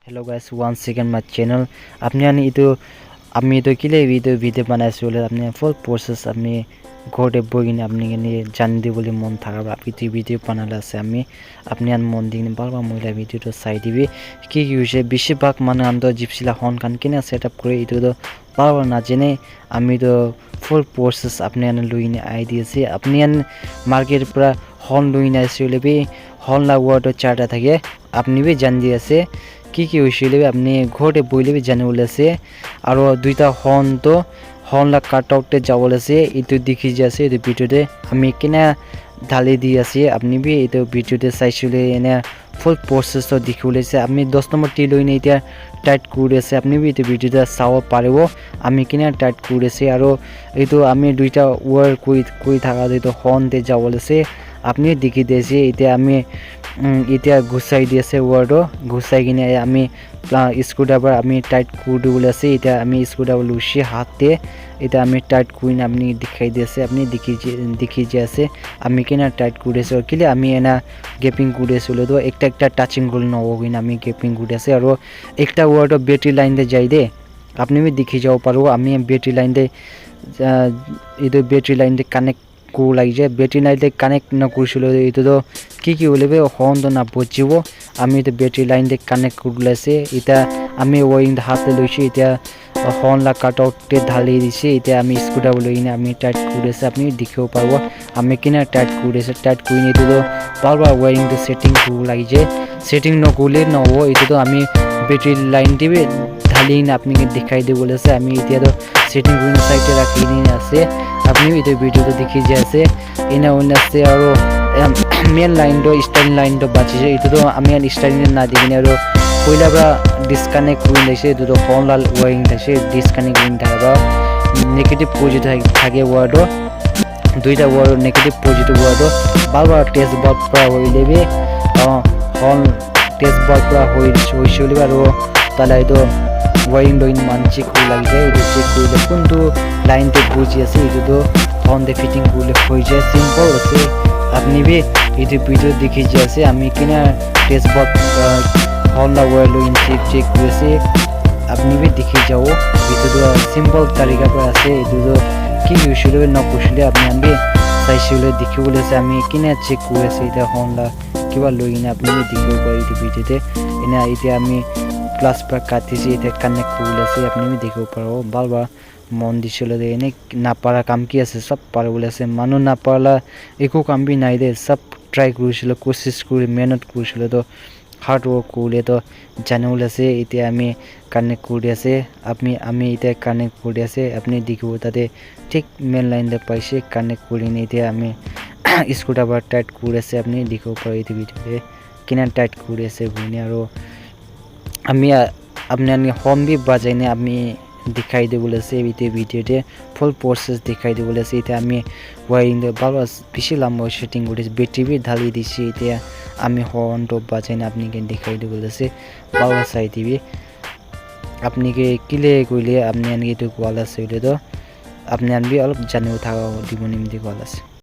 Hello guys, once again my channel. আপনি কিলে video বানাইছো আপনি ফুল প্রসেস আপনি ঘরে বইনে আপনি এনে জানতে বলে মন থাকা আপনি ভিডিও বানালে আছে আপনি মন দিন বারবার মহিলা ভিডিওটা চাই দিবি কি হয়েছে বেশিরভাগ মানে আমরা জিপসিলা হন কান কিনে সেট আপ করে এটা তো বারবার না জেনে আমি তো ফুল প্রসেস আপনি লইনে আই দিয়েছি আপনি মার্কেট পুরা হন লইনে আসলে হন ওয়ার্ড চারটা থাকে আপনি জান দিয়েছে কি হয়েছিল আপনি ঘরে বইলে জানে বলেছে আর দুইটা হর্ন তো হর্নলা কাট আউটে যাব বলেছে এটা দেখি যাচ্ছে এই ভিডিওতে আমি কিনা ঢালি দিয়ে আছি আপনি এই ভিডিওতে চাইছিলে এনে ফুল প্রসেস তো দেখি বলেছে আমি 10 নম্বর টি লইনে এটা টাইট করেছে আপনি এই ভিডিওতে চাব পারব আমি কিনা টাইট করেছি আর এইটো আমি দুইটা ওয়ার কই থাকা দুইটা হর্নতে যাব বলেছে আপনি দেখি দিয়েছে এটা আমি এটা ঘুষাই দিয়েছে ওয়ার্ডও ঘুষাই কিনে আমি স্ক্রুড্রাইভার আমি টাইট করে বলেছি এটা আমি স্ক্রুড্রাইভার লুসি হাতে এটা আমি টাইট কুইন আপনি দেখাই দিয়েছে আপনি দেখি যে আছে আমি কিনা টাইট করেছি কিলে আমি এনা গেপিং করেছিল তো একটা টাচিং করে নেবো কিনা আমি গেপিং করেছি আর একটা ওয়ার্ডও ব্যাটারি লাইন দিয়ে যাই দে আপনি দেখি যাব পারবো আমি ব্যাটারি লাইন দিয়ে এটা ব্যাটারি লাইন দিয়ে কানেক্ট লাগিছে ব্যাটারি লাইনে কানেক্ট নকৰিছিল এইটো তো কি হলে হর্ন তো না বুজিব আমি তো ব্যাটারি লাইন দিয়ে কানেক্ট করলাছে এটা আমি ওয়ারিং হাতে লইছি এটা হর্নলা কাট আউটে ঢালি দিছি এটা আমি স্ক্রুড্রাইভার লইনে আমি টাইট করেছি আপনি দেখিও পারবো আমি কিনা টাইট করেছি টাইট করিনি এটা তো বারবার ওয়ারিং তো সেটিং লাগিছে সেটিং নকরলে নহব এটা তো আমি ব্যাটারি লাইন দিবে ঢালি আপনি দেখাই দিয়ে বলেছে আমি এটা তো সেটিং করে সাইডে রাখি নিয়ে আছে আপনি এই ভিডিওতে দেখি যে আছে এনে অন্য আছে আর মেন লাইন তো স্টাইল লাইন তো বাঁচিছে এটা তো আমি স্টাইল না দিবি আর পয়লা বা ডিসকানেক্ট করে দিয়েছে এটা তো ফোন লাল ওয়ারিং থাকে ডিসকানেক্ট করে থাকবা নেগেটিভ পজিটিভ থাকে ওয়ার্ডও দুইটা ওয়ার্ড নেগেটিভ পজিটিভ ওয়ার্ডও বারবার টেস্ট বাল্ব করা হইলেবে হর্ন টেস্ট বাল্ব করা হয়েছিল আর তাহলে তো ওয়ারিং ডইন মান চেক করে লাগছে এটা চেক করলে কোনটো লাইন তো বুঝি আছে এটা তো হর্ন দিয়ে ফিটিং করলে হয়ে যায় সিম্পল আছে আপনি এই ভিডিও দেখে যে আছে আমি কিনা টেস্ট বাল্ব হর্নলা ওয়ার লইন চেক করেছি আপনি দেখে যাও এটা তো সিম্পল তালিকা করে আছে এটা তো কি হয়েছিল না করছিল আপনি চাইছিল দেখি বলেছে আমি কিনা চেক করেছি এটা হর্নলা কিবা লইনে আপনি দেখিও পারি এই ভিডিওতে এনে এটা আমি প্লাস পা কাটিছি এটা কানেক্ট করলেছে আপনি দেখিও পারবো বারবার মন দিছিল এনে না পারা কাম কি আছে সব পারে বলেছে মানুষ না পারলা একো কাম বি নাই দে সব ট্রাই করেছিল কোশিশ করে মেহনত করেছিল তো হার্ড ওয়ার্ক করলে তো জানে বলেছে এটা আমি কানেক্ট করে আছে আমি এটা কানেক্ট করে আছে আপনি দেখিব তাতে ঠিক মেন লাইন দিয়ে পাইছে কানেক্ট করে নিয়ে এটা আমি স্ক্রুড্রাইভার টাইট করে আছে আপনি দেখিব পারো এই ভিডিওতে কিনা টাইট করে আছে বুঝনি আর আমি আপনি হোম भी বাজাইনে আমি দেখাই দিয়ে বলেছে এই ভিডিওতে ফুল প্রসেস দেখাই দিয়ে বলেছে এটা আমি ওয়ারিং দিয়ে ভালো বেশি লম্বা সেটিং করেছি ব্যাটারি ঢালি দিছি এটা আমি হর্ন তো বাজাইনে আপনাকে দেখাই দিয়ে বলেছে ভালো চাই দিবি আপনাকে কিলে কইলে আপনি আনকি তো কোয়াল আছে তো আপনি আনবি অলপ জানিও থাকা দিব নিমদি কোয়াল আছে।